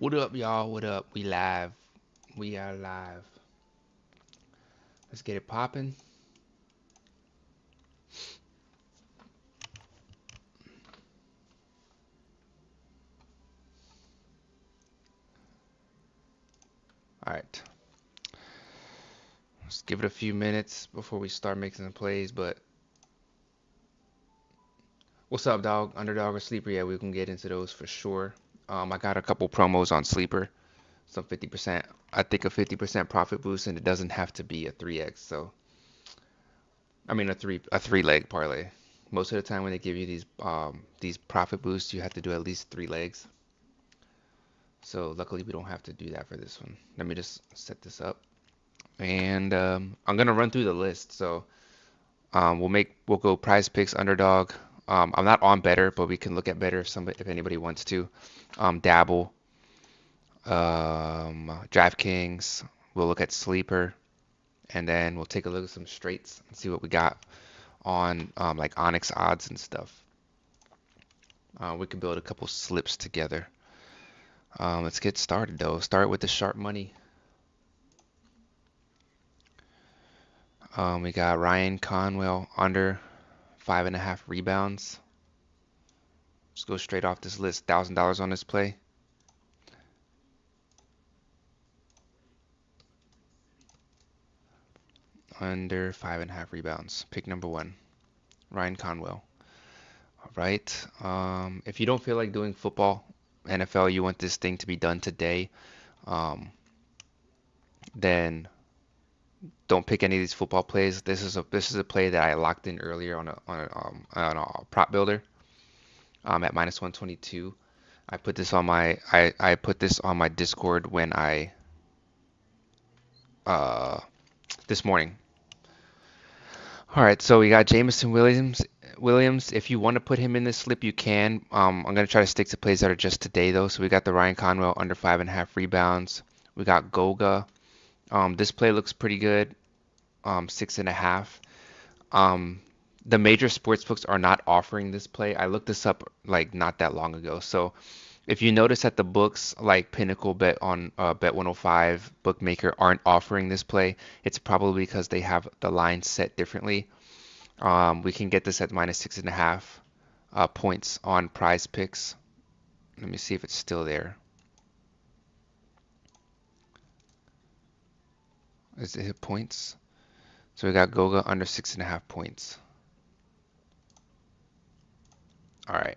What up, y'all? What up? We live. We are live. Let's get it popping. All right. Let's give it a few minutes before we start making some plays. But what's up, dog? Underdog or sleeper? Yeah, we can get into those for sure. I got a couple promos on sleeper. Some 50%. I think a 50% profit boost, and it doesn't have to be a 3x. So I mean a three leg parlay. Most of the time when they give you these profit boosts, you have to do at least 3 legs. So luckily we don't have to do that for this one. Let me just set this up. And I'm gonna run through the list. So we'll go prize picks underdog. I'm not on better, but we can look at better if anybody wants to. Dabble, DraftKings. We'll look at sleeper, and then we'll take a look at some straights and see what we got on like Onyx odds and stuff. We can build a couple slips together. Let's get started though. Start with the sharp money. We got Ryan Conwell under 5.5 rebounds. Just go straight off this list. $1,000 on this play. Under 5.5 rebounds. Pick number 1. Ryan Conwell. All right. If you don't feel like doing football, NFL, you want this thing to be done today, then don't pick any of these football plays. This is a play that I locked in earlier on a prop builder at minus 122. I put this on my Discord when I this morning. All right, so we got Jamison Williams. If you want to put him in this slip, you can. I'm gonna try to stick to plays that are just today though. So we got the Ryan Conwell under 5.5 rebounds. We got Goga. This play looks pretty good. 6.5. The major sports books are not offering this play. I looked this up like not that long ago. So if you notice that the books like Pinnacle, Bet 105, Bookmaker aren't offering this play, it's probably because they have the line set differently. We can get this at minus 6.5 points on Prize Picks. Let me see if it's still there. Is it hit points? So we got Goga under 6.5 points. All right.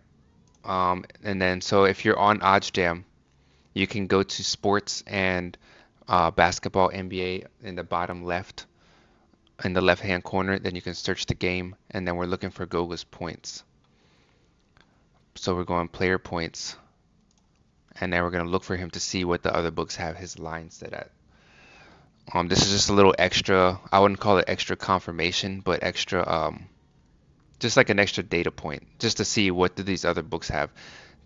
And then so if you're on OddsJam, you can go to sports and basketball NBA in the bottom left, in the left hand corner. Then you can search the game, and then we're looking for Goga's points. So we're going player points, and then we're going to look for him to see what the other books have his line set at. This is just a little extra. I wouldn't call it extra confirmation, but extra just like an extra data point, just to see what do these other books have.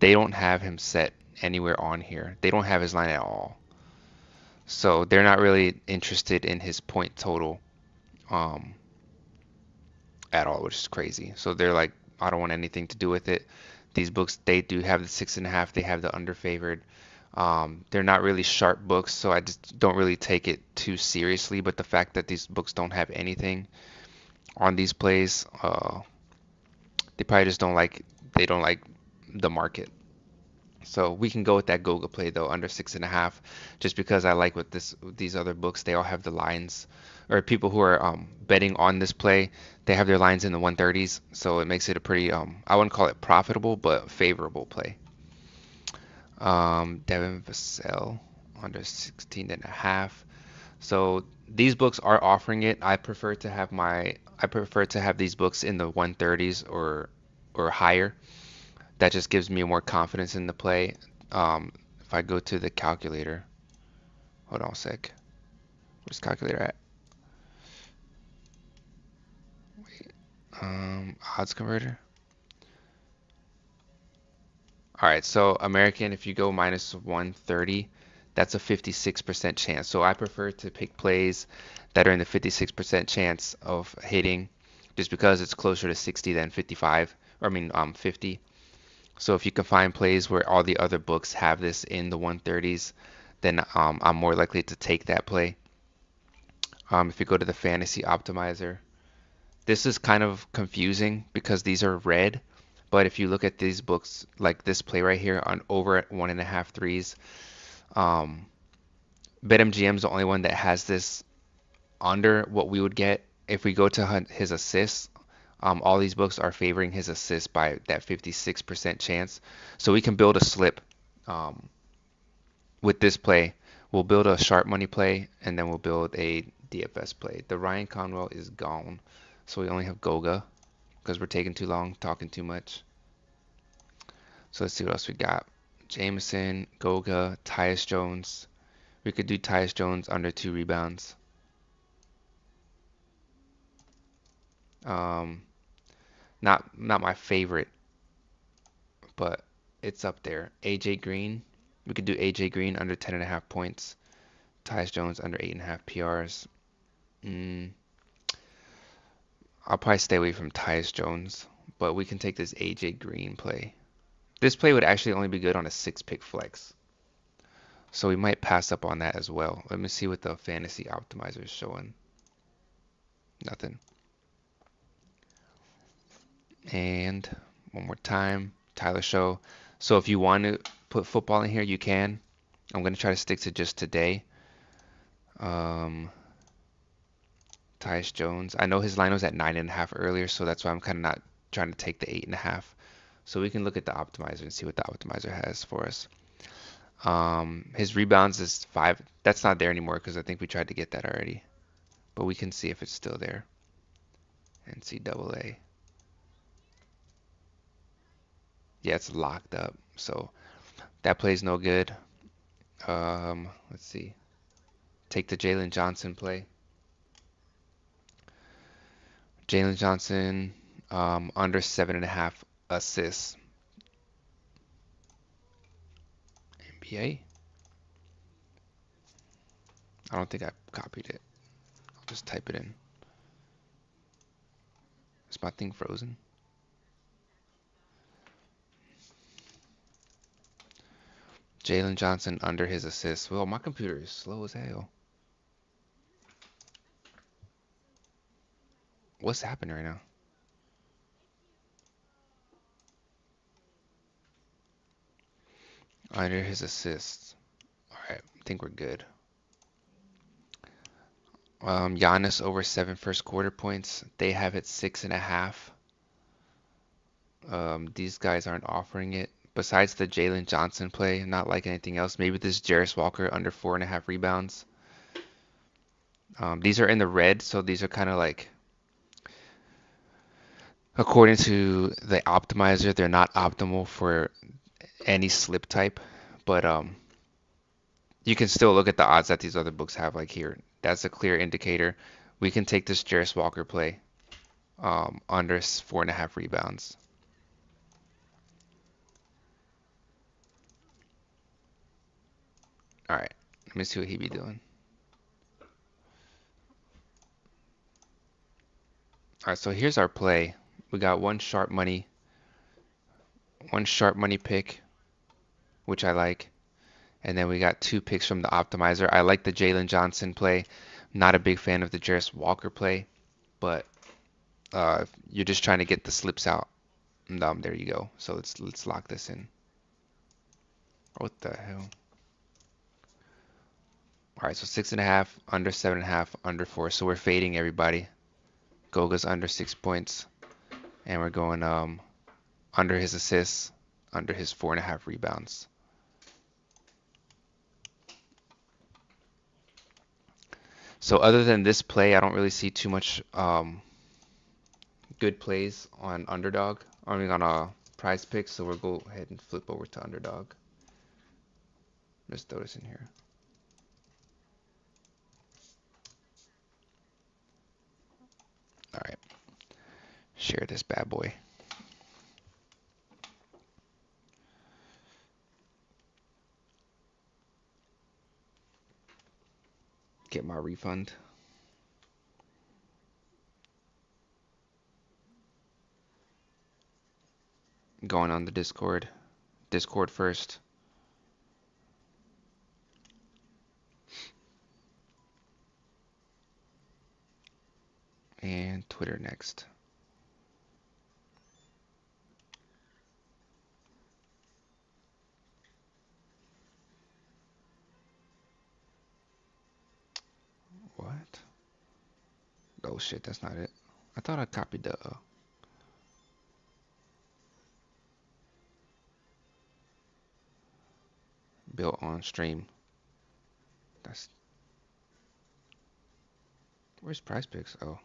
They don't have him set anywhere on here. They don't have his line at all. So they're not really interested in his point total at all, which is crazy. So they're like, I don't want anything to do with it. These books, they do have the 6.5. They have the underfavored. They're not really sharp books, so I just don't really take it too seriously. But the fact that these books don't have anything on these plays, they probably just don't like the market. So we can go with that Goga play though, under 6.5, just because I like what these other books, they all have the lines, or people who are betting on this play, they have their lines in the 130s, so it makes it a pretty I wouldn't call it profitable, but favorable play. Devin Vassell under 16.5. So these books are offering it. I prefer to have these books in the 130s or higher. That just gives me more confidence in the play. If I go to the calculator, hold on a sec. Where's the calculator at? Wait, odds converter. All right, so American, if you go minus 130, that's a 56% chance. So I prefer to pick plays that are in the 56% chance of hitting, just because it's closer to 60 than 55, or 50. So if you can find plays where all the other books have this in the 130s, then I'm more likely to take that play. If you go to the fantasy optimizer, this is kind of confusing because these are red. But if you look at these books, like this play right here on over at 1.5 threes, um, BetMGM is the only one that has this under what we would get if we go to his assists. All these books are favoring his assist by that 56% chance. So we can build a slip um, with this play. We'll build a sharp money play, and then we'll build a DFS play. The Ryan Conwell is gone, so we only have Goga because we're taking too long, talking too much. So let's see what else we got. Jameson, Goga, Tyus Jones. We could do Tyus Jones under 2 rebounds. Um, not my favorite, but it's up there. AJ Green. We could do AJ Green under 10.5 points. Tyus Jones under 8.5 PRs. I'll probably stay away from Tyus Jones, but we can take this AJ Green play. This play would actually only be good on a 6-pick flex. So we might pass up on that as well. Let me see what the fantasy optimizer is showing. Nothing. And one more time, Tyler Show. So if you want to put football in here, you can. I'm going to try to stick to just today. Tyus Jones. I know his line was at 9.5 earlier, so that's why I'm kind of not trying to take the 8.5. So we can look at the optimizer and see what the optimizer has for us. His rebounds is 5. That's not there anymore because I think we tried to get that already. But we can see if it's still there. NCAA. Yeah, it's locked up. So that plays no good. Let's see. Take the Jalen Johnson play. Jalen Johnson under 7.5 assists. NBA. I don't think I copied it. I'll just type it in. Is my thing frozen? Jalen Johnson under his assists. Well, my computer is slow as hell. What's happening right now? Under his assists. Alright, I think we're good. Giannis over 7 first quarter points. They have it 6.5. These guys aren't offering it. Besides the Jalen Johnson play, not like anything else. Maybe this Jarris Walker under 4.5 rebounds. These are in the red, so these are kind of like, according to the optimizer, they're not optimal for any slip type. But you can still look at the odds that these other books have, like here. That's a clear indicator. We can take this Jarris Walker play under 4.5 rebounds. All right, let me see what he be doing. All right, so here's our play. We got one sharp money pick, which I like. And then we got 2 picks from the optimizer. I like the Jalen Johnson play. Not a big fan of the Jarris Walker play, but you're just trying to get the slips out. There you go. So let's lock this in. What the hell? All right, so 6.5, under 7.5, under 4. So we're fading everybody. Goga's under 6 points, and we're going under his assists, under his 4.5 rebounds. So other than this play, I don't really see too much good plays on underdog. I mean on a prize pick. So we'll go ahead and flip over to underdog. Just throw this in here. All right. Share this bad boy. Get my refund. going on the Discord. Discord first. And Twitter next. What? Oh shit, that's not it. I thought I copied the built on stream. That's where's Prize Picks? Oh.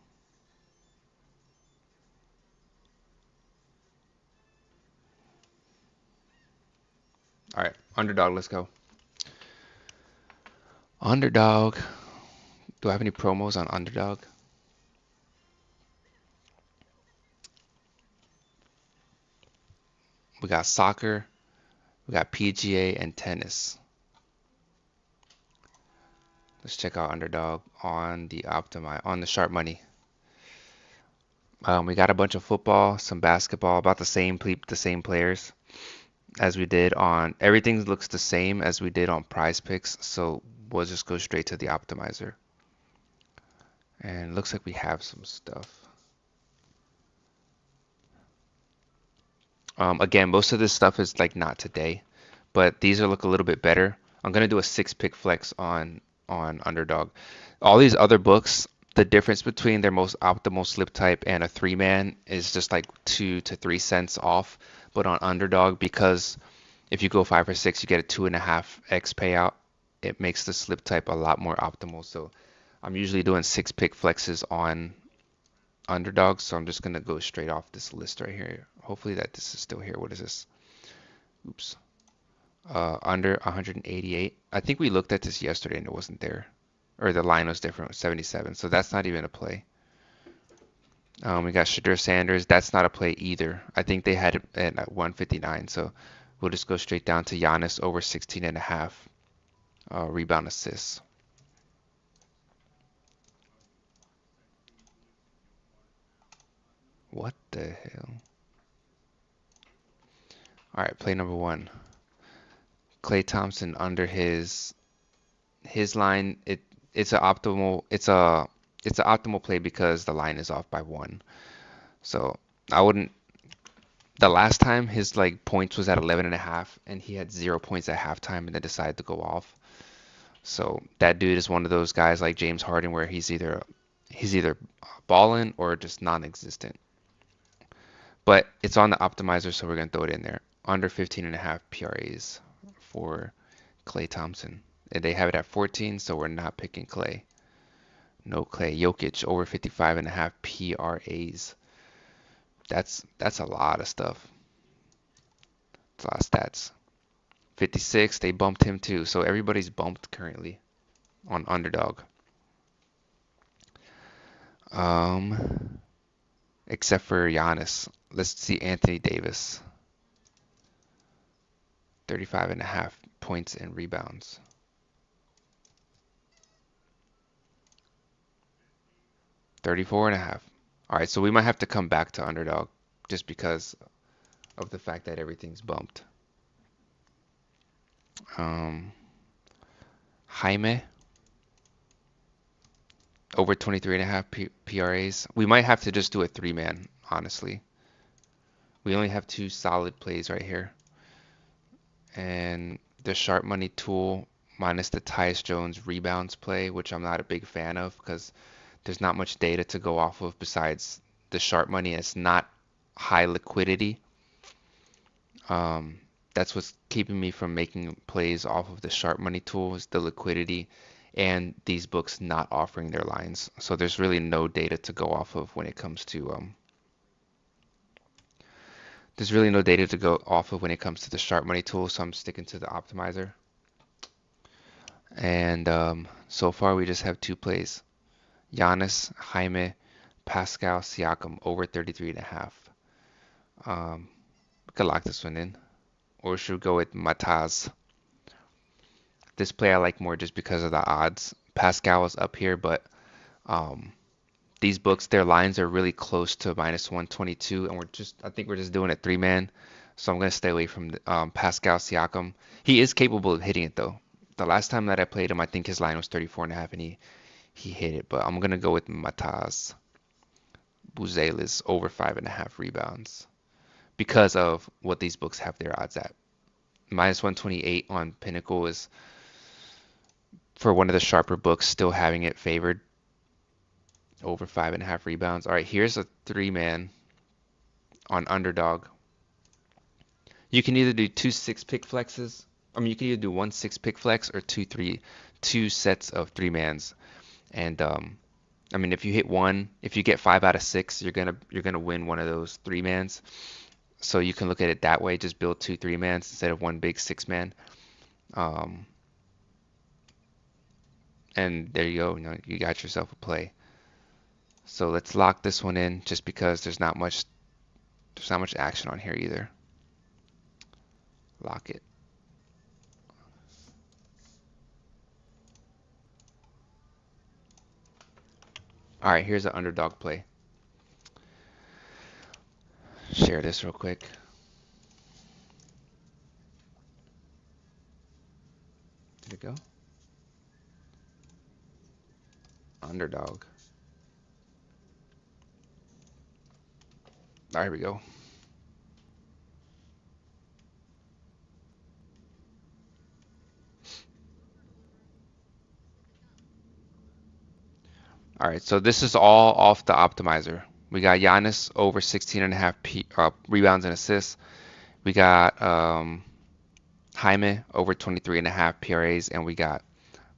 All right, underdog, let's go. Underdog. Do I have any promos on underdog? We got soccer, we got PGA and tennis. Let's check out underdog on the sharp money. We got a bunch of football, some basketball, about the same players as we did on everything looks the same as we did on Prize Picks, so we'll just go straight to the optimizer. And it looks like we have some stuff. Again, most of this stuff is like not today, but these are look a little bit better. I'm gonna do a 6-pick flex on underdog. All these other books, the difference between their most optimal slip type and a 3-man is just like 2 to 3 cents off. But on underdog, because if you go 5 or 6, you get a 2.5x payout. It makes the slip type a lot more optimal. So I'm usually doing 6-pick flexes on underdog, so I'm just gonna go straight off this list right here. Hopefully that this is still here. What is this? Oops. Under 188. I think we looked at this yesterday and it wasn't there, or the line was different, 77. So that's not even a play. We got Shadur Sanders. That's not a play either. I think they had it at 159. So we'll just go straight down to Giannis over 16.5 rebound assists. What the hell? All right, play number 1. Klay Thompson under his line. It's an optimal play because the line is off by 1. So I wouldn't. The last time his like points was at 11.5, and he had 0 points at halftime, and then decided to go off. So that dude is one of those guys like James Harden, where he's either balling or just non-existent. But it's on the optimizer, so we're gonna throw it in there. Under 15.5 PRAs for Klay Thompson. And they have it at 14, so we're not picking Klay. No Klay. Jokic over 55.5 PRAs. That's a lot of stuff. That's a lot of stats. 56, they bumped him too. So everybody's bumped currently on underdog. Except for Giannis. Let's see Anthony Davis. 35.5 points and rebounds. 34.5. All right, so we might have to come back to underdog just because of the fact that everything's bumped. Jaime over 23.5 PRAs. We might have to just do a 3-man, honestly. We only have 2 solid plays right here. And the sharp money tool minus the Tyus Jones rebounds play, which I'm not a big fan of because there's not much data to go off of besides the sharp money. It's not high liquidity. That's what's keeping me from making plays off of the sharp money tool, is the liquidity and these books not offering their lines. So there's really no data to go off of when it comes to there's really no data to go off of when it comes to the sharp money tool, so I'm sticking to the optimizer. And so far we just have 2 plays. Giannis, Jaime, Pascal, Siakam over 33.5. We could lock this one in. Or should we go with Mataz? This play I like more just because of the odds. Pascal is up here, but these books, their lines are really close to minus 122, and I think we're just doing a 3-man. So I'm going to stay away from Pascal Siakam. He is capable of hitting it though. The last time that I played him, I think his line was 34 and a half, and he hit it. But I'm going to go with Mataz Buzelis over 5.5 rebounds because of what these books have their odds at. Minus 128 on Pinnacle is for one of the sharper books, still having it favored over 5.5 rebounds. All right, here's a 3-man on underdog. You can either do 2 6-pick flexes. I mean, you can either do 1 6-pick flex or 2 sets of 3-mans. And I mean, if you hit one, if you get 5 out of 6, you're gonna win one of those 3-mans. So you can look at it that way. Just build 2 3-mans instead of one big 6-man. And there you go. You got yourself a play. So let's lock this one in, just because there's not much action on here either. Lock it. All right, here's an underdog play. Share this real quick. Did it go? Underdog. All right, here we go. All right, so this is all off the optimizer. We got Giannis over 16.5 rebounds and assists. We got Jaime over 23.5 PRAs, and we got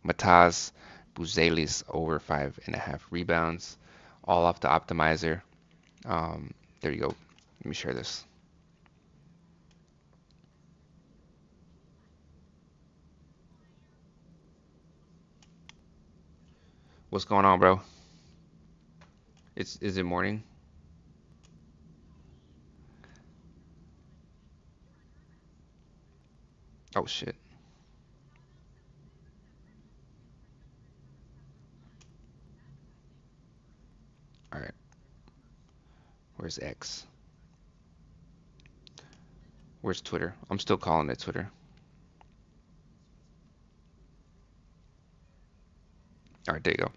Mataz Buzelis over 5.5 rebounds, all off the optimizer. There you go. Let me share this. What's going on, bro? Is it morning? Oh shit. All right. Where's X? Where's Twitter? I'm still calling it Twitter. All right, there you go.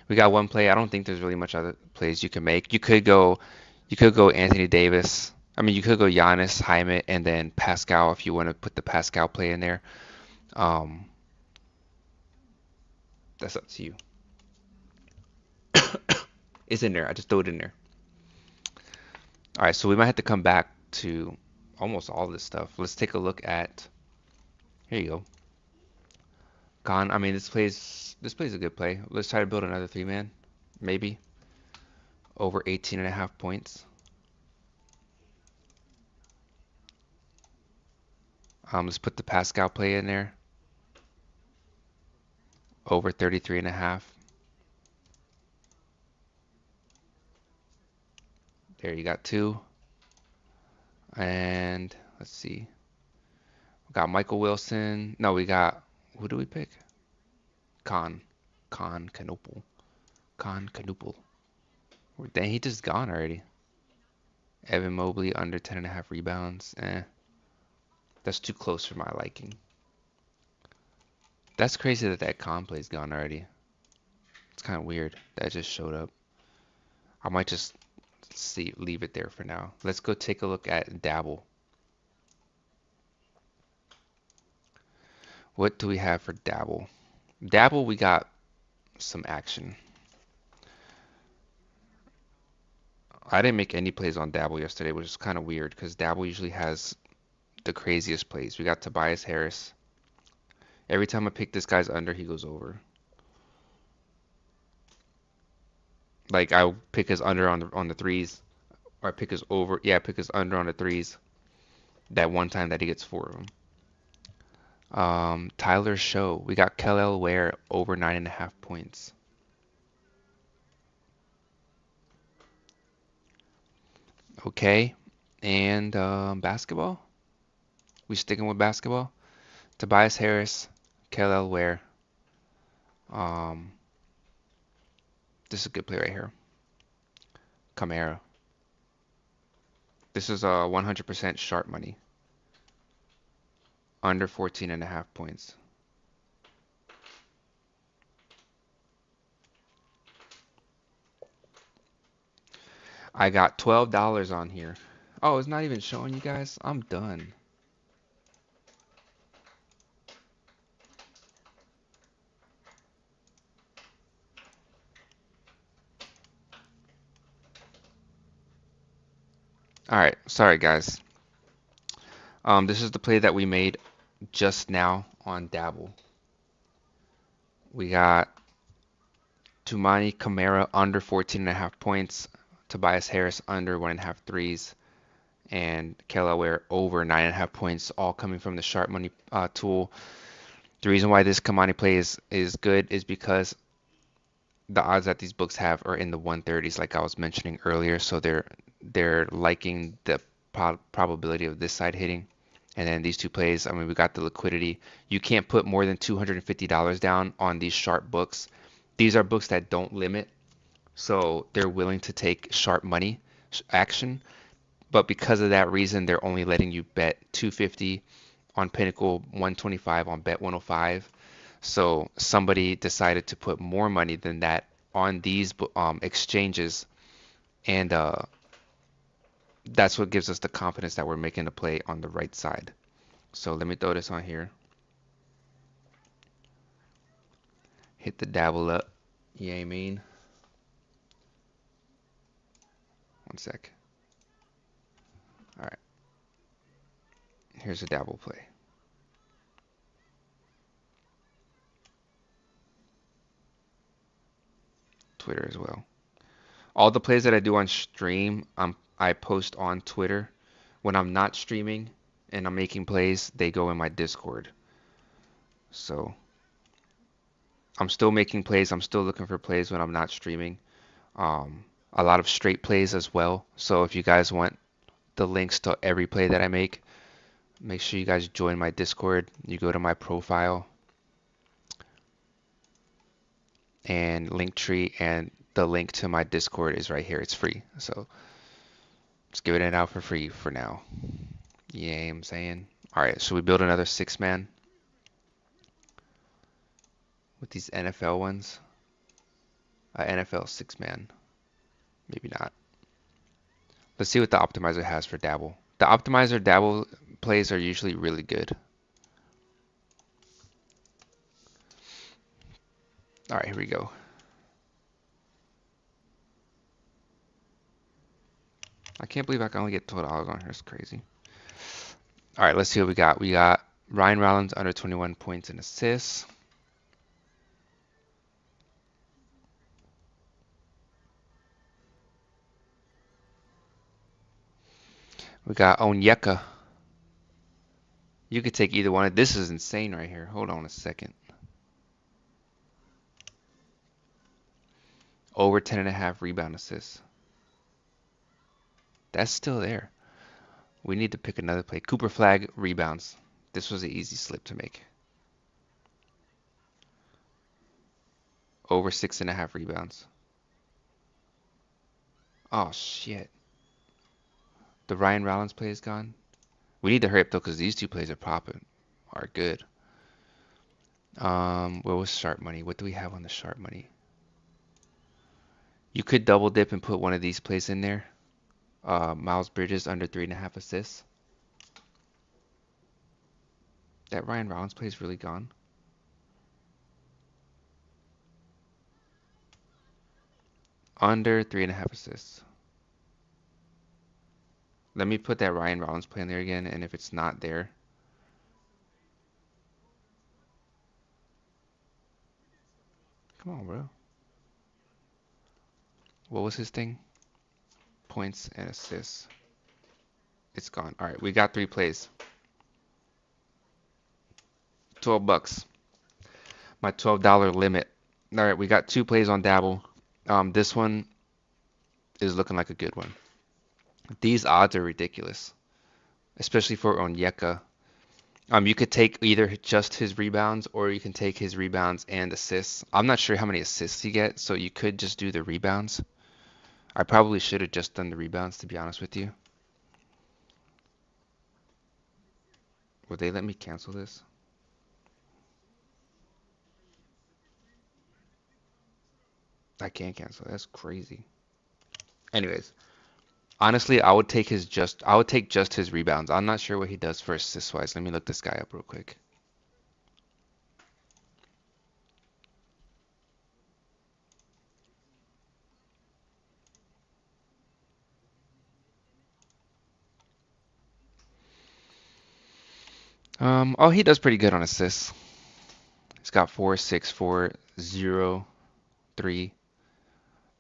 We got one play. I don't think there's really much other plays you can make. You could go Anthony Davis. I mean, you could go Giannis, Jaime, and then Pascal if you want to put the Pascal play in there. Um, that's up to you. It's in there. I just threw it in there. All right, so we might have to come back to almost all this stuff. Let's take a look at. Here you go. Gone. I mean, this plays a good play. Let's try to build another 3-man, maybe over 18.5 points. Let's put the Pascal play in there. Over 33.5. There you got 2. And let's see. We got Michael Wilson. No, we got, who do we pick? Khan. Khan Canopal. Khan Canopal. Dang, he just gone already. Evan Mobley under 10.5 rebounds. That's too close for my liking. That's crazy that Khan play's gone already. It's kind of weird that just showed up. I might just leave it there for now. Let's go take a look at Dabble. What do we have for Dabble? Dabble, we got some action. I didn't make any plays on Dabble yesterday, which is kind of weird because Dabble usually has the craziest plays. We got Tobias Harris. Every time I pick this guy's under, he goes over. Like I pick his under on the threes, or I pick his over. Yeah, I pick his under on the threes. That one time that he gets 4 of them. Tyler Show. We got Kel'el Ware over 9.5 points. Okay, and basketball. We sticking with basketball. Tobias Harris, Kel'el Ware. This is a good play right here. Camaro. This is a 100% sharp money. Under 14.5 points. I got $12 on here. Oh, it's not even showing you guys? I'm done. Alright, sorry guys. This is the play that we made just now on Dabble. We got Tumani Kamara under 14.5 points, Tobias Harris under 1.5 threes, and Kelaware over 9.5 points, all coming from the sharp money tool. The reason why this Kamani play is good is because the odds that these books have are in the 130s, like I was mentioning earlier. So they're liking the probability of this side hitting. And then these two plays, I mean, we got the liquidity. You can't put more than $250 down on these sharp books. These are books that don't limit, so they're willing to take sharp money action. But because of that reason, they're only letting you bet 250 on Pinnacle, 125 on Bet 105. So somebody decided to put more money than that on these exchanges, and that's what gives us the confidence that we're making a play on the right side. So let me throw this on here. Hit the dabble up. You know what I mean? One sec. All right. Here's a dabble play. Twitter as well. All the plays that I do on stream, I post on Twitter. When I'm not streaming and I'm making plays, they go in my Discord. So I'm still making plays. I'm still looking for plays when I'm not streaming. A lot of straight plays as well. So if you guys want the links to every play that I make sure you guys join my Discord. You go to my profile and Linktree, and the link to my Discord is right here. It's free. So just giving it out for free for now. Yeah, I'm saying. All right, so we build another 6-man with these NFL ones. NFL 6-man. Maybe not. Let's see what the optimizer has for Dabble. The optimizer Dabble plays are usually really good. All right, here we go. I can't believe I can only get $12 on here. It's crazy. All right, let's see what we got. We got Ryan Rollins under 21 points and assists. We got Onyeka. You could take either one. This is insane right here. Hold on a second. Over 10.5 rebound assists. That's still there. We need to pick another play. Cooper Flag rebounds. This was an easy slip to make. Over 6.5 rebounds. Oh shit. The Ryan Rollins play is gone. We need to hurry up though, because these two plays are popping. Are good. What was sharp money? What do we have on the sharp money? You could double dip and put one of these plays in there. Miles Bridges under 3.5 assists. That Ryan Rollins play is really gone. Under 3.5 assists. Let me put that Ryan Rollins play in there again, and if it's not there, come on, bro. What was his thing? Points and assists. It's gone. All right, we got 3 plays. 12 bucks. My $12 limit. All right, we got 2 plays on Dabble. This one is looking like a good one. These odds are ridiculous, especially for Onyeka. You could take either just his rebounds, or you can take his rebounds and assists. I'm not sure how many assists he gets, so you could just do the rebounds. I probably should have just done the rebounds, to be honest with you. Would they let me cancel this? I can't cancel. That's crazy. Anyways, honestly, I would take just his rebounds. I'm not sure what he does for assist wise. Let me look this guy up real quick. Oh, he does pretty good on assists. He's got 4, 6, 4, 0, 3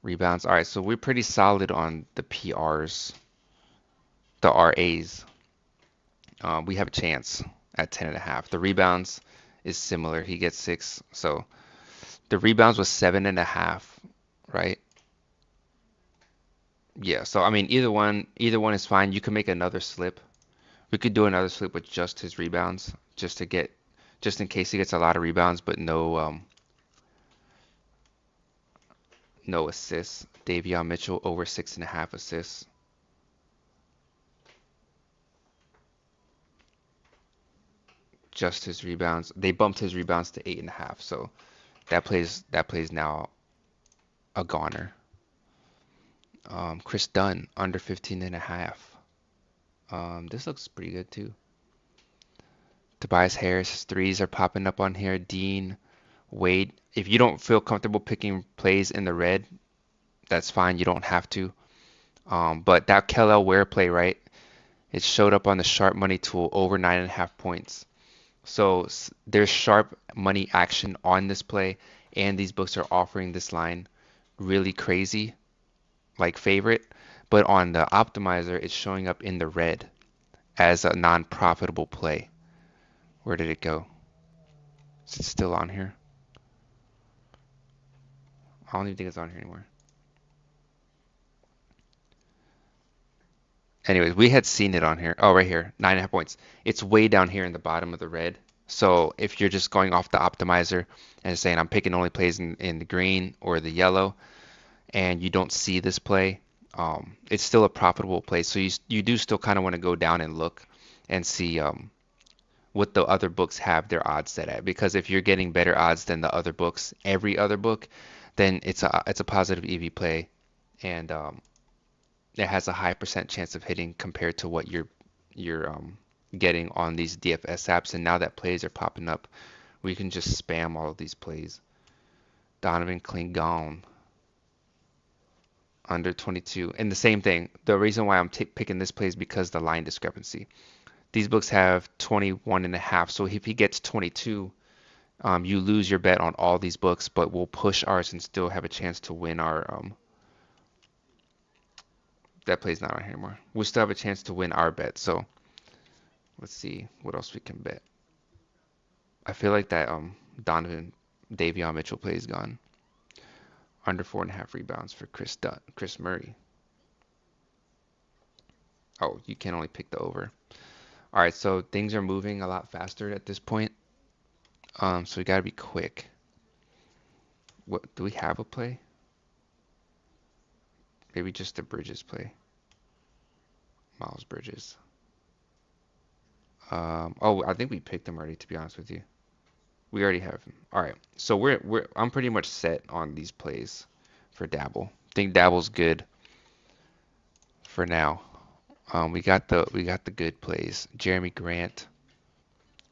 rebounds. All right, so we're pretty solid on the PRs, the RAs. We have a chance at 10.5. The rebounds is similar. He gets 6. So the rebounds was 7.5, right? Yeah. So I mean, either one is fine. You can make another slip. We could do another slip with just his rebounds, just in case he gets a lot of rebounds, but no assists. Davion Mitchell over 6.5 assists. Just his rebounds. They bumped his rebounds to 8.5, so that plays now a goner. Chris Dunn under 15.5. This looks pretty good too. Tobias Harris threes are popping up on here. Dean Wade. If you don't feel comfortable picking plays in the red, that's fine. You don't have to. But that Kellel Ware play, right? It showed up on the sharp money tool over 9.5 points. So there's sharp money action on this play, and these books are offering this line really crazy, like favorite. But on the optimizer, it's showing up in the red as a non-profitable play. Where did it go? Is it still on here? I don't even think it's on here anymore. Anyways, we had seen it on here. Oh, right here, 9.5 points. It's way down here in the bottom of the red. So if you're just going off the optimizer and saying I'm picking only plays in the green or the yellow, and you don't see this play, it's still a profitable play. So you do still kind of want to go down and look and see what the other books have their odds set at. Because if you're getting better odds than the other books, every other book, then it's a positive EV play, and it has a high percent chance of hitting compared to what you're getting on these DFS apps. And now that plays are popping up, we can just spam all of these plays. Donovan Klingon under 22, and the same thing. The reason why I'm picking this play is because the line discrepancy. These books have 21.5, so if he gets 22, you lose your bet on all these books, but we'll push ours and still have a chance to win our that play's not on here anymore. We still have a chance to win our bet. So let's see what else we can bet. I feel like that Donovan Davion Mitchell play is gone. Under 4.5 rebounds for Chris Murray. Oh, you can only pick the over. All right, so things are moving a lot faster at this point. So we gotta be quick. What do we have a play? Maybe just the Bridges play. Miles Bridges. Oh, I think we picked him already, to be honest with you. We already have him. All right. So I'm pretty much set on these plays for Dabble. I think Dabble's good for now. We got the good plays. Jeremy Grant.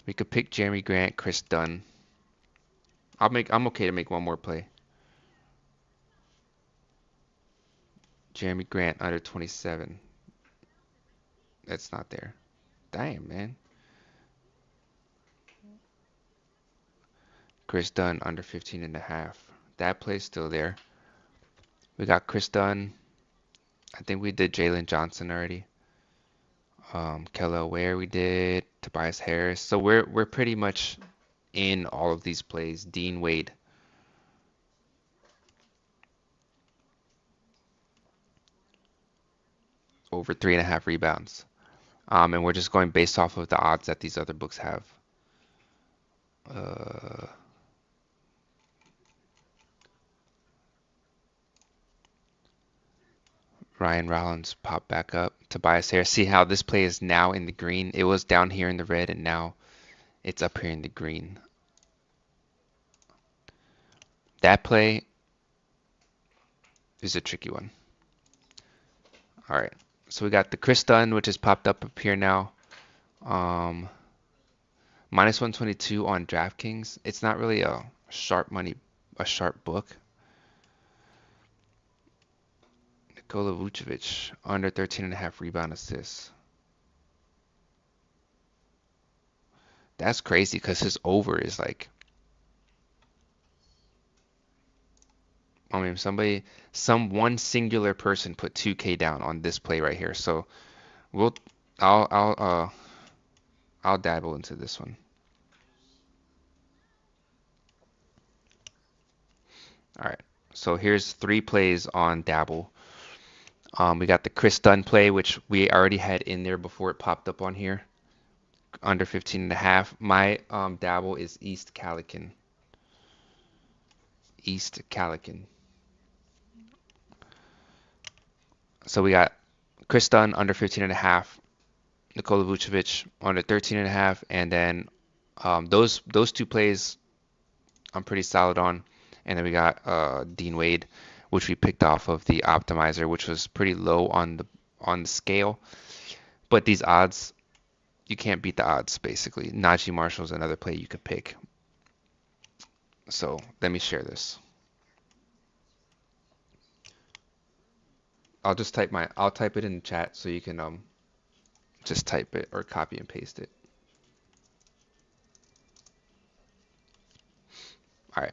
We could pick Jeremy Grant, Chris Dunn. I'm okay to make one more play. Jeremy Grant under 27. That's not there. Damn, man. Chris Dunn under 15.5. That play's still there. We got Chris Dunn. I think we did Jalen Johnson already. Kellel Ware we did. Tobias Harris. So we're pretty much in all of these plays. Dean Wade. Over 3.5 rebounds. And we're just going based off of the odds that these other books have. Uh, Ryan Rollins popped back up. Tobias Harris. See how this play is now in the green? It was down here in the red, and now it's up here in the green. That play is a tricky one. All right, so we got the Chris Dunn, which has popped up here now. Minus 122 on DraftKings. It's not really a sharp money, a sharp book. Nikola Vucevic, under 13.5 rebound assists. That's crazy because his over is like, I mean, some one singular person put 2K down on this play right here. So we'll, I'll dabble into this one. All right. So here's 3 plays on dabble. We got the Chris Dunn play, which we already had in there before it popped up on here. Under 15.5. My dabble is East Calican. East Calican. So we got Chris Dunn under 15.5. Nikola Vucevic under 13.5, and then those 2 plays I'm pretty solid on. And then we got Dean Wade, which we picked off of the optimizer, which was pretty low on the scale. But these odds, you can't beat the odds basically. Najee Marshall's another play you could pick. So let me share this. I'll type it in the chat so you can just type it or copy and paste it. All right.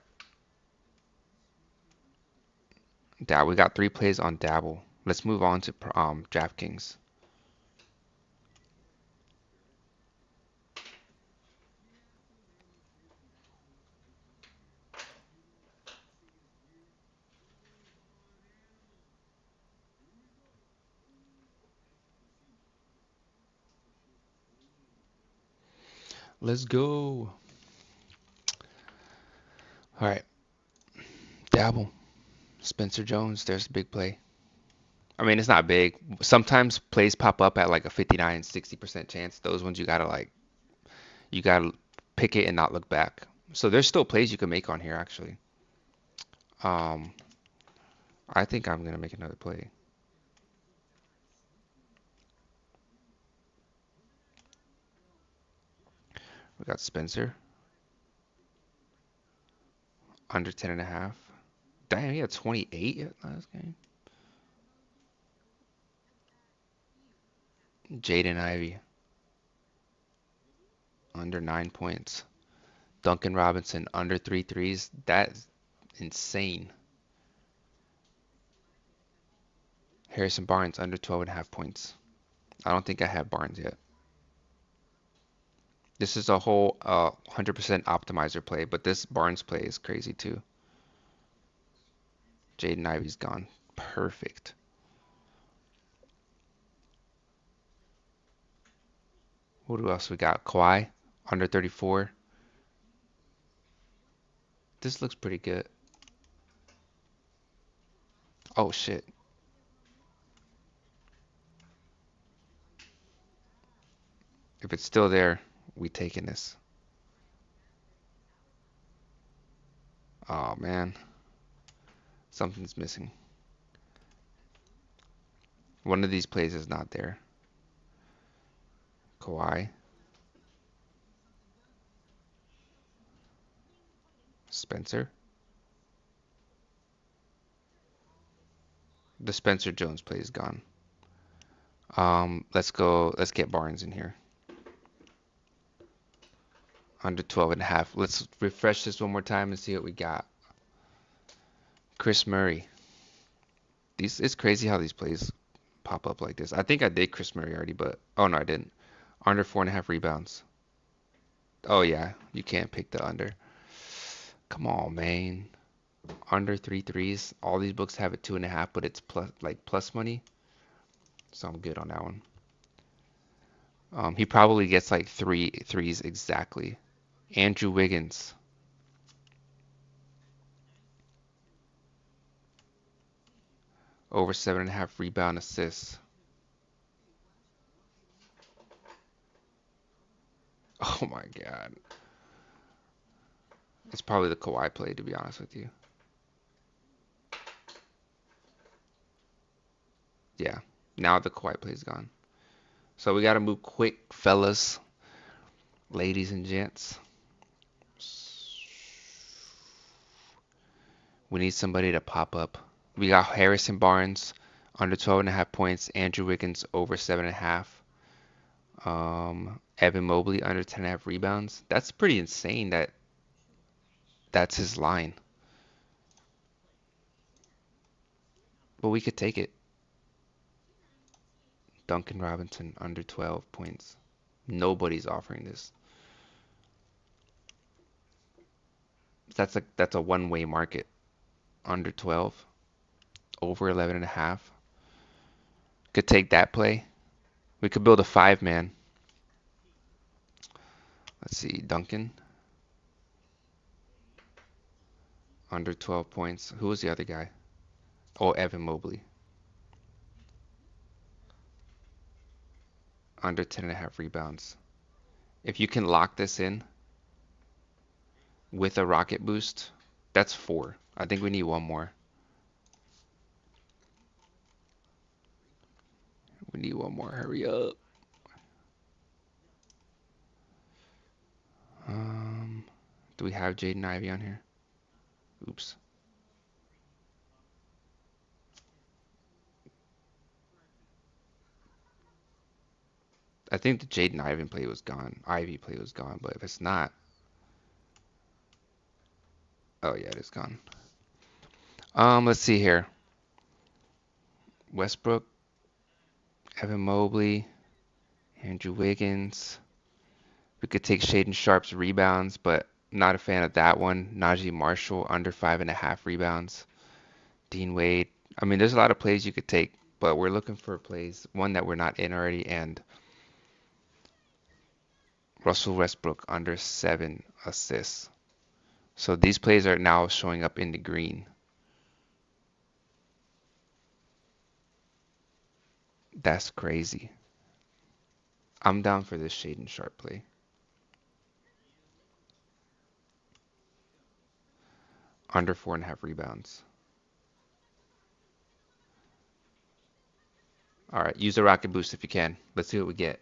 We got 3 plays on Dabble. Let's move on to DraftKings. Let's go. All right. Dabble. Spencer Jones, there's a big play. I mean, it's not big. Sometimes plays pop up at like a 59, 60% chance. Those ones you gotta pick it and not look back. So there's still plays you can make on here actually. I think I'm gonna make another play. We got Spencer under 10.5. Damn, he had 28 last game. Jaden Ivey under 9 points. Duncan Robinson under 3 threes. That's insane. Harrison Barnes under 12.5 points. I don't think I have Barnes yet. This is a whole 100% optimizer play, but this Barnes play is crazy too. Jaden Ivey's gone. Perfect. What else we got? Kawhi under 34. This looks pretty good. Oh shit. If it's still there, we taking this. Oh man. Something's missing. One of these plays is not there. Kawhi. Spencer. The Spencer Jones play is gone. Let's get Barnes in here. Under 12.5. Let's refresh this one more time and see what we got. Chris Murray. It's crazy how these plays pop up like this. I think I did Chris Murray already, but oh no, I didn't. Under 4.5 rebounds. Oh yeah, you can't pick the under. Come on, man. Under 3 threes. All these books have it 2.5, but it's plus money. So I'm good on that one. He probably gets like 3 threes exactly. Andrew Wiggins. Over 7.5 rebound assists. Oh my God. It's probably the Kawhi play, to be honest with you. Yeah. Now the Kawhi play's gone. So we gotta move quick, fellas, ladies and gents. We need somebody to pop up. We got Harrison Barnes under 12.5 points. Andrew Wiggins over 7.5. Evan Mobley under 10.5 rebounds. That's pretty insane that that's his line. But we could take it. Duncan Robinson under 12 points. Nobody's offering this. That's a one-way market. Under 12, over 11.5. Could take that play. We could build a 5-man. Let's see, Duncan under 12 points. Who was the other guy? Oh, Evan Mobley under 10.5 rebounds. If you can lock this in with a rocket boost, that's 4. I think we need one more. We need one more. Hurry up. Do we have Jaden Ivey on here? Oops. I think the Jaden Ivey play was gone. But if it's not, oh yeah, it is gone. Let's see here. Westbrook, Evan Mobley, Andrew Wiggins. We could take Shaden Sharp's rebounds, but not a fan of that one. Najee Marshall under 5.5 rebounds. Dean Wade. I mean, there's a lot of plays you could take, but we're looking for plays. One that we're not in already, and Russell Westbrook under 7 assists. So these plays are now showing up in the green. That's crazy. I'm down for this Shaden Sharp play. Under 4.5 rebounds. All right, use a rocket boost if you can. Let's see what we get.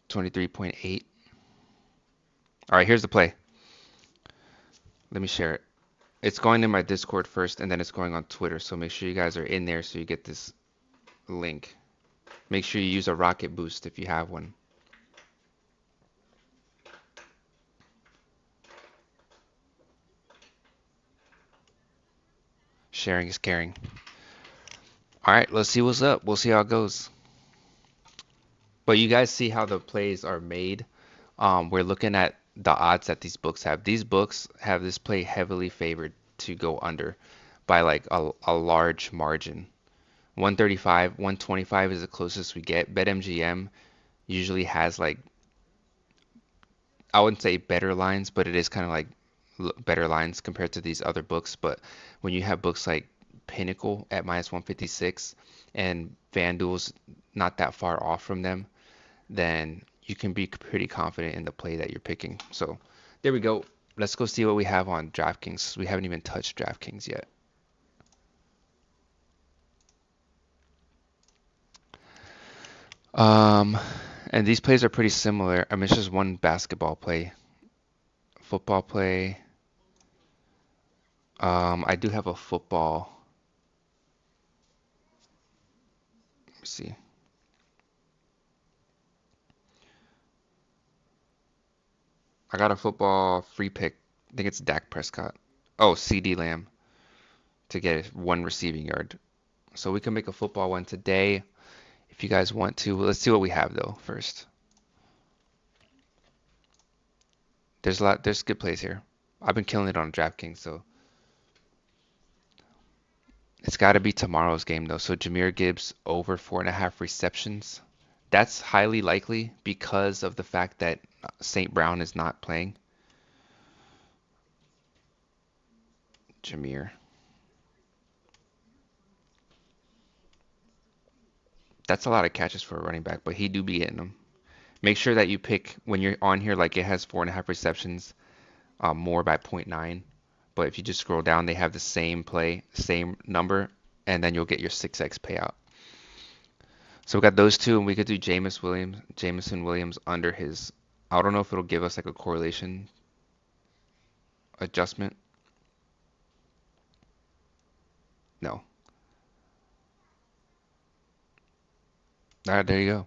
23.8. All right, here's the play. Let me share it. It's going in my Discord first, and then it's going on Twitter. So make sure you guys are in there so you get this link. Make sure you use a rocket boost if you have one. Sharing is caring. All right, let's see what's up. We'll see how it goes. But you guys see how the plays are made. We're looking at the odds that these books have. These books have this play heavily favored to go under by like a large margin. 135, 125 is the closest we get. BetMGM usually has like, I wouldn't say better lines, but it is kind of like better lines compared to these other books. But when you have books like Pinnacle at minus 156 and FanDuel's not that far off from them, then you can be pretty confident in the play that you're picking. So there we go. Let's go see what we have on DraftKings. We haven't even touched DraftKings yet. And these plays are pretty similar. I mean, it's just one basketball play. Football play. I do have a football. Let me see. I got a football free pick. I think it's Dak Prescott. Oh, CD Lamb to get 1 receiving yard. So we can make a football one today if you guys want to. Let's see what we have though first. There's good plays here. I've been killing it on DraftKings, so it's got to be tomorrow's game though. So Jahmyr Gibbs over 4.5 receptions. That's highly likely because of the fact that St. Brown is not playing. Jahmyr. That's a lot of catches for a running back, but he do be getting them. Make sure that you pick when you're on here, like it has 4.5 receptions, more by point 0.9. But if you just scroll down, they have the same play, same number, and then you'll get your 6x payout. So we got those two, and we could do Jameson Williams under his. I don't know if it'll give us like a correlation adjustment. No. All right, there you go.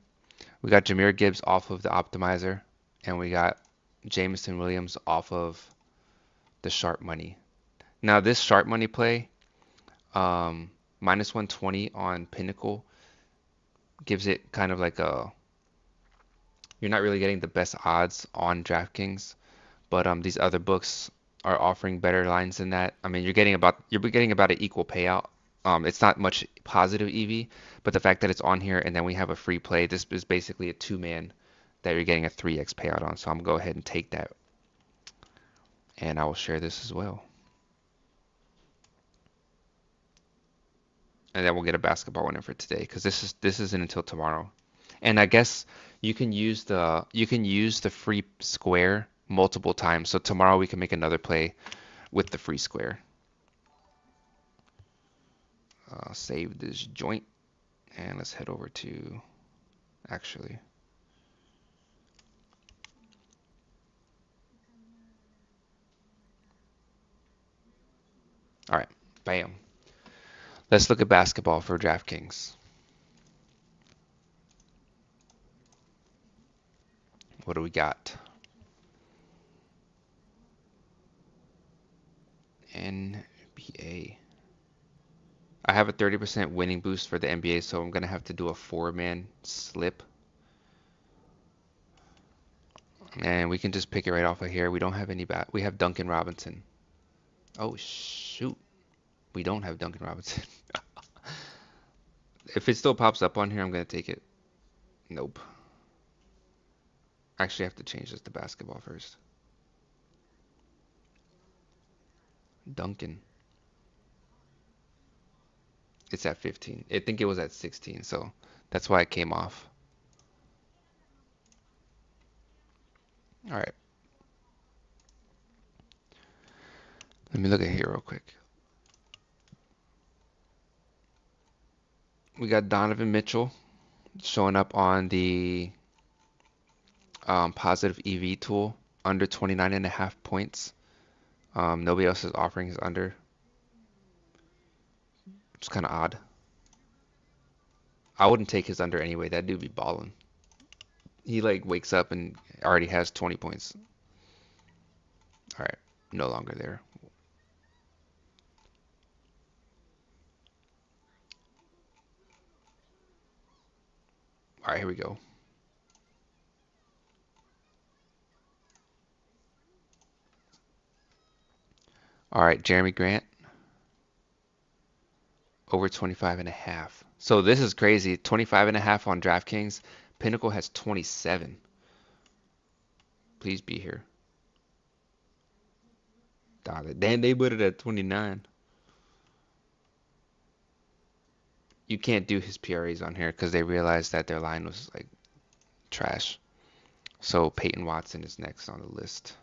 We got Jahmyr Gibbs off of the optimizer, and we got Jameson Williams off of the sharp money. Now this sharp money play, minus 120 on Pinnacle gives it kind of like a, you're not really getting the best odds on DraftKings, but these other books are offering better lines than that. I mean, you're getting about an equal payout. It's not much positive EV, but the fact that it's on here and then we have a free play, this is basically a two-man that you're getting a 3x payout on. So I'm gonna go ahead and take that, and I will share this as well. And then we'll get a basketball winner for today because this isn't until tomorrow. And I guess you can use the free square multiple times. So tomorrow we can make another play with the free square. Save this joint and let's head over to actually. All right, bam. Let's look at basketball for DraftKings. What do we got? NBA. I have a 30% winning boost for the NBA, so I'm gonna have to do a 4-man slip. And we can just pick it right off of here. We don't have any bat. We have Duncan Robinson. Oh shoot. We don't have Duncan Robinson. If it still pops up on here, I'm gonna take it. Nope. Actually, I have to change this to basketball first. Duncan. It's at 15. I think it was at 16, so that's why it came off. All right. Let me look at here real quick. We got Donovan Mitchell showing up on the positive EV tool under 29.5 points. Nobody else is offering his under. It's kind of odd. I wouldn't take his under anyway. That dude be balling. He like wakes up and already has 20 points. All right, no longer there. All right, here we go. All right, Jeremy Grant over 25.5. So this is crazy. 25.5 on DraftKings. Pinnacle has 27. Please be here. Damn, they put it at 29. You can't do his PRAs on here because they realized that their line was like trash. So Peyton Watson is next on the list.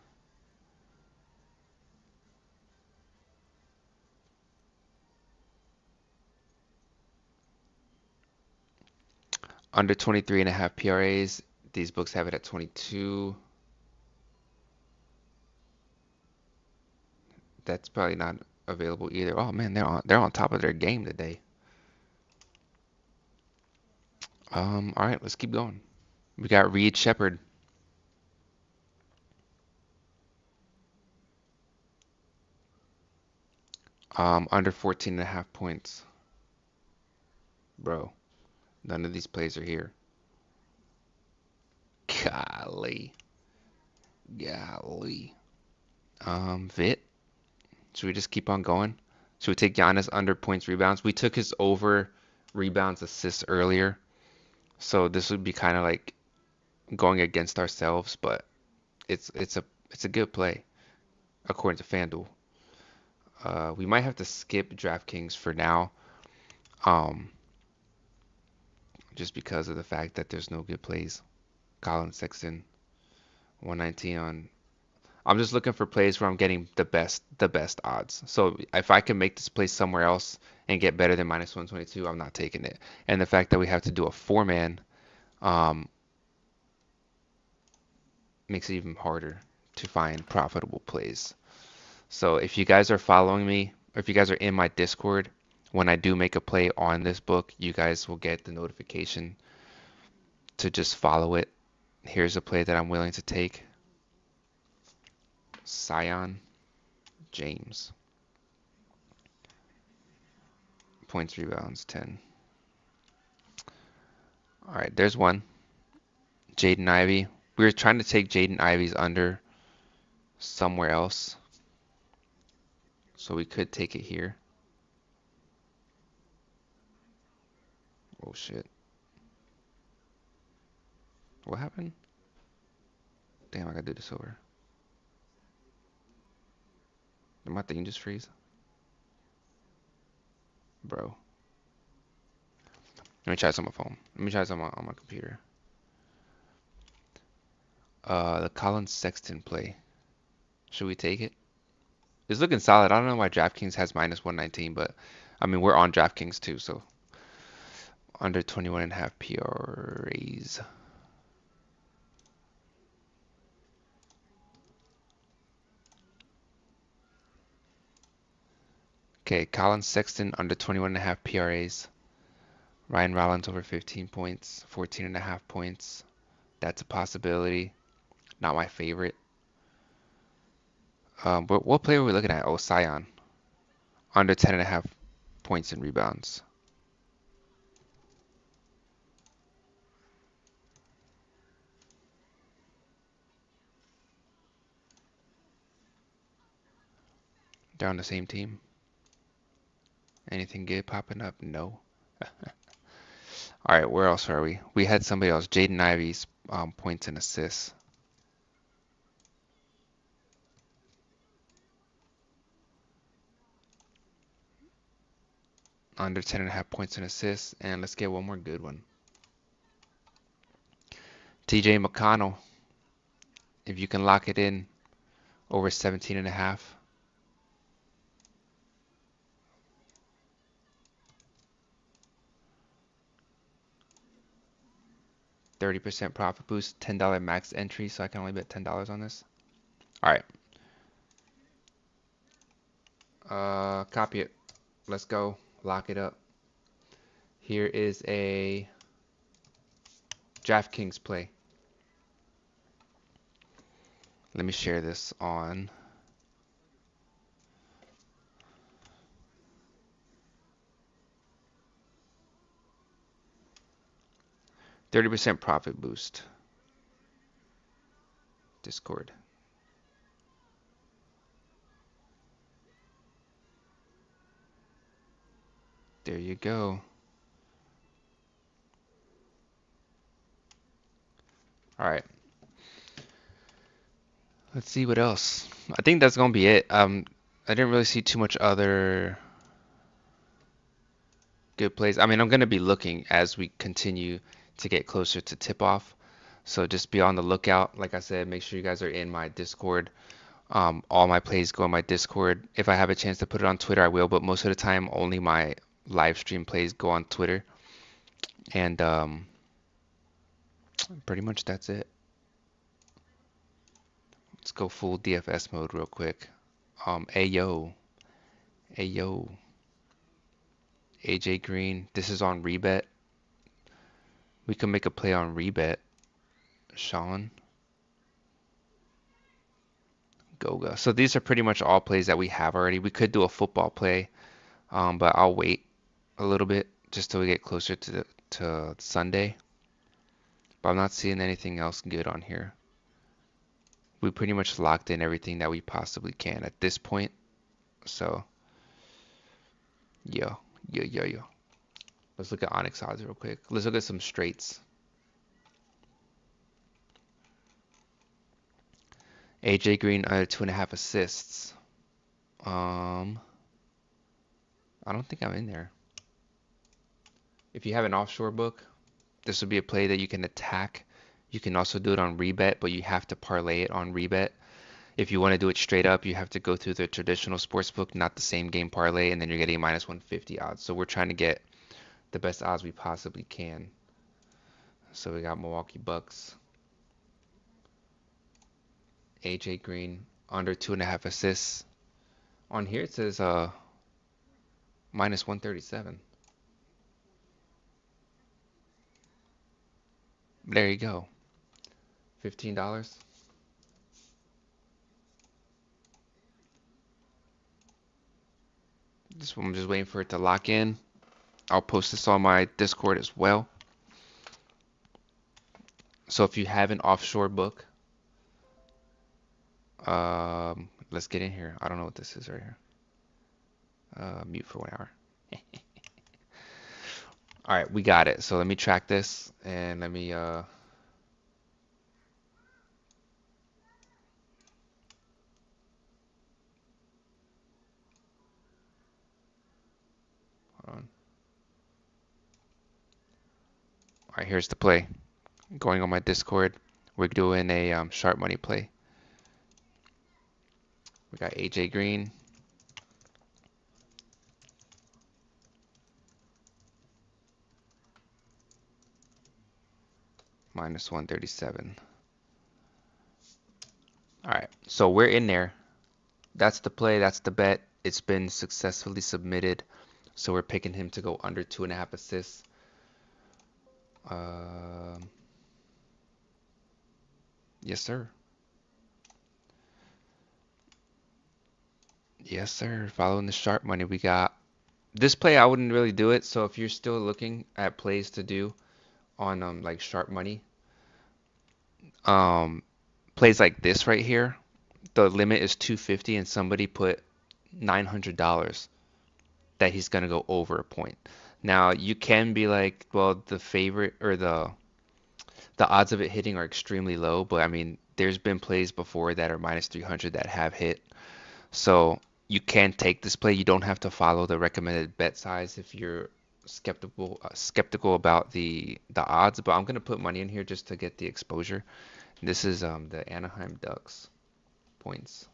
Under 23.5 PRAs. These books have it at 22. That's probably not available either. Oh man, they're on top of their game today. All right, let's keep going. We got Reed Shepard. Under 14.5 points. Bro, none of these plays are here. Golly. Golly. Vit. Should we just keep on going? Should we take Giannis under points rebounds? We took his over rebounds assists earlier. So this would be kind of like going against ourselves, but it's a good play according to FanDuel. We might have to skip DraftKings for now. just because of the fact that there's no good plays. Colin Sexton, 119 on. I'm just looking for plays where I'm getting the best odds. So if I can make this play somewhere else and get better than minus 122, I'm not taking it. And the fact that we have to do a four-man um, makes it even harder to find profitable plays. So if you guys are following me, or if you guys are in my Discord, when I do make a play on this book, you guys will get the notification to just follow it. Here's a play that I'm willing to take. Sion James. Points, rebounds, 10. All right, there's one. Jaden Ivey. We were trying to take Jaden Ivey's under somewhere else. So we could take it here. Oh shit. What happened? Damn, I gotta do this over. Did my thing just freeze? Bro. Let me try this on my phone. Let me try this on my computer. The Colin Sexton play. Should we take it? It's looking solid. I don't know why DraftKings has minus 119, but I mean, we're on DraftKings too, so under 21.5 PRAs. Okay, Colin Sexton under 21.5 PRAs. Ryan Rollins over 15 points, 14.5 points. That's a possibility. Not my favorite. What player are we looking at? Oh, Sion. Under 10.5 points and rebounds. They're on the same team. Anything good popping up? No. All right, where else are we? We had somebody else. Jaden Ivey's points and assists. Under 10.5 points and assists. And let's get one more good one. TJ McConnell. If you can lock it in over 17.5. 30% profit boost, $10 max entry, so I can only bet $10 on this. All right. Copy it. Let's go. Lock it up. Here is a DraftKings play. Let me share this on. $30% profit boost. Discord. There you go. All right. Let's see what else. I think that's gonna be it. I didn't really see too much other good plays. I mean, I'm gonna be looking as we continue to get closer to tip off. So just be on the lookout. Like I said, make sure you guys are in my Discord. All my plays go in my Discord. If I have a chance to put it on Twitter, I will. But most of the time, only my live stream plays go on Twitter. And pretty much that's it. Let's go full DFS mode real quick. Ayo. Ayo. AJ Green. This is on rebet. We can make a play on rebet. Sean. Goga. So these are pretty much all plays that we have already. We could do a football play, but I'll wait a little bit just till we get closer to Sunday. But I'm not seeing anything else good on here. We pretty much locked in everything that we possibly can at this point. So, yo. Let's look at Onyx odds real quick. Let's look at some straights. AJ Green under 2.5 assists. I don't think I'm in there. If you have an offshore book, This would be a play that you can attack. You can also do it on rebet, but you have to parlay it on rebet. If you want to do it straight up, you have to go through the traditional sportsbook, not the same game parlay, and then you're getting minus 150 odds. So we're trying to get the best odds we possibly can. So we got Milwaukee Bucks, AJ Green, under 2.5 assists. On here it says minus 137. There you go. $15. I'm just waiting for it to lock in. I'll post this on my Discord as well. So if you have an offshore book, let's get in here. I don't know what this is right here. Mute for 1 hour. All right, we got it. So let me track this and let me hold on. All right, here's the play. Going on my Discord, we're doing a sharp money play. We got AJ Green. Minus 137. All right, so we're in there. That's the play, that's the bet. It's been successfully submitted. So we're picking him to go under 2.5 assists. Yes, sir. Yes, sir. Following the sharp money, we got this play. I wouldn't really do it. So if you're still looking at plays to do on like sharp money, plays like this right here, the limit is 250, and somebody put $900 that he's gonna go over a point. Now you can be like, well, the favorite or the odds of it hitting are extremely low, but I mean, there's been plays before that are minus 300 that have hit. So you can take this play. You don't have to follow the recommended bet size if you're skeptical about the odds. But I'm gonna put money in here just to get the exposure. This is the Anaheim Ducks points.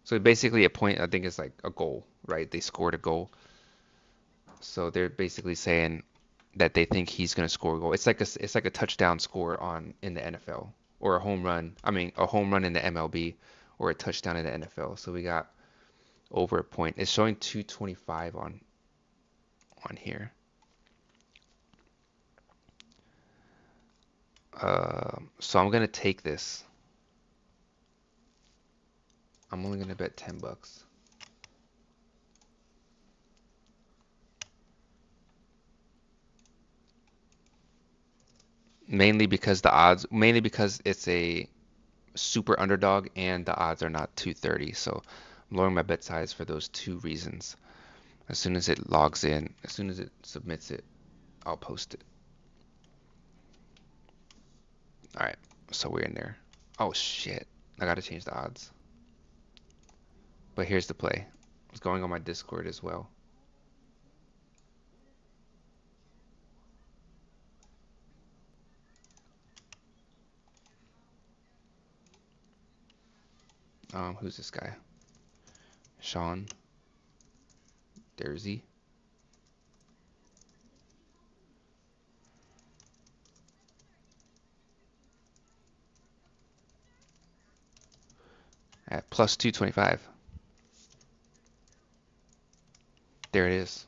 So basically a point, I think, is like a goal, right? They scored a goal. So they're basically saying that they think he's going to score a goal. It's like a touchdown score in the NFL, or a home run. I mean, a home run in the MLB, or a touchdown in the NFL. So we got over a point. It's showing 225 on here. So I'm going to take this. I'm only going to bet 10 bucks. Mainly because it's a super underdog and the odds are not 230. So I'm lowering my bet size for those two reasons. As soon as it logs in, as soon as it submits it, I'll post it. All right, so we're in there. Oh shit, I gotta change the odds. But here's the play. It's going on my Discord as well. Who's this guy? Sean Dersey. At plus 225. There it is.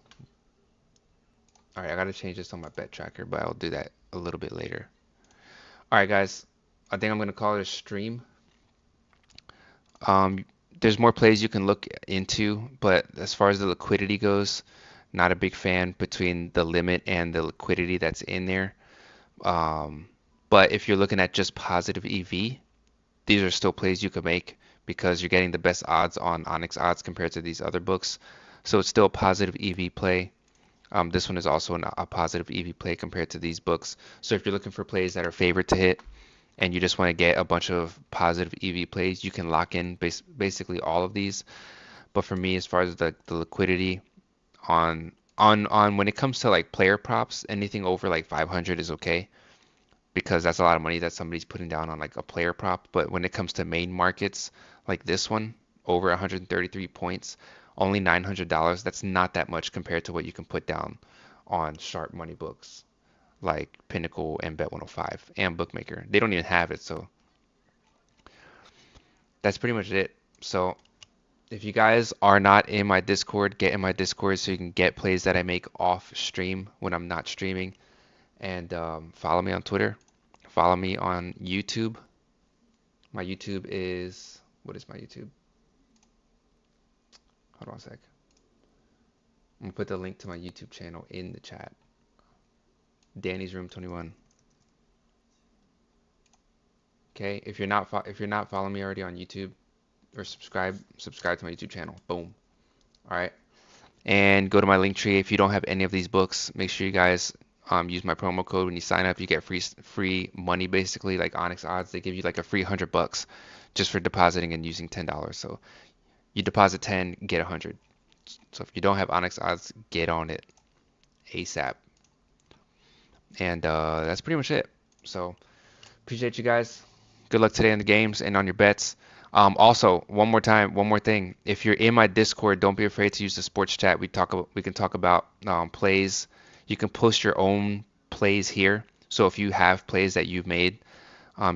All right, I gotta change this on my bet tracker, but I'll do that a little bit later. All right, guys, I think I'm gonna call it a stream. There's more plays you can look into, but as far as the liquidity goes, not a big fan between the limit and the liquidity that's in there. But if you're looking at just positive EV, these are still plays you can make because you're getting the best odds on Onyx odds compared to these other books. So it's still a positive EV play. This one is also a positive EV play compared to these books. So if you're looking for plays that are favored to hit and you just want to get a bunch of positive EV plays, you can lock in basically all of these. But for me, as far as the liquidity on On when it comes to like player props, anything over like 500 is okay because that's a lot of money that somebody's putting down on like a player prop. But when it comes to main markets like this one, over 133 points, only $900. That's not that much compared to what you can put down on sharp money books like Pinnacle and Bet 105 and Bookmaker. They don't even have it, so that's pretty much it. So if you guys are not in my Discord, get in my Discord so you can get plays that I make off stream when I'm not streaming. And follow me on Twitter. Follow me on YouTube. My YouTube is, what is my YouTube? Hold on a sec. I'm gonna put the link to my YouTube channel in the chat. Danny's Room 21. Okay, if you're not following me already on YouTube or subscribe to my YouTube channel. Boom. All right. And go to my link tree. If you don't have any of these books, make sure you guys use my promo code when you sign up. You get free money basically, like Onyx Odds. They give you like a free $100 just for depositing and using $10. So you deposit 10, get 100. So if you don't have Onyx Odds, get on it ASAP. And that's pretty much it. So appreciate you guys. Good luck today in the games and on your bets. Also, one more thing. If you're in my Discord, don't be afraid to use the sports chat. We can talk about plays. You can post your own plays here. So if you have plays that you've made,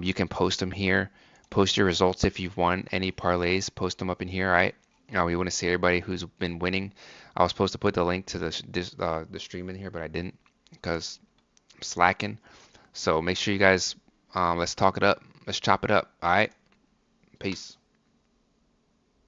you can post them here. Post your results if you've won any parlays. Post them up in here, all right? We want to see everybody who's been winning. I was supposed to put the link to the stream in here, but I didn't because I'm slacking. So make sure you guys let's talk it up. Let's chop it up. All right. Peace.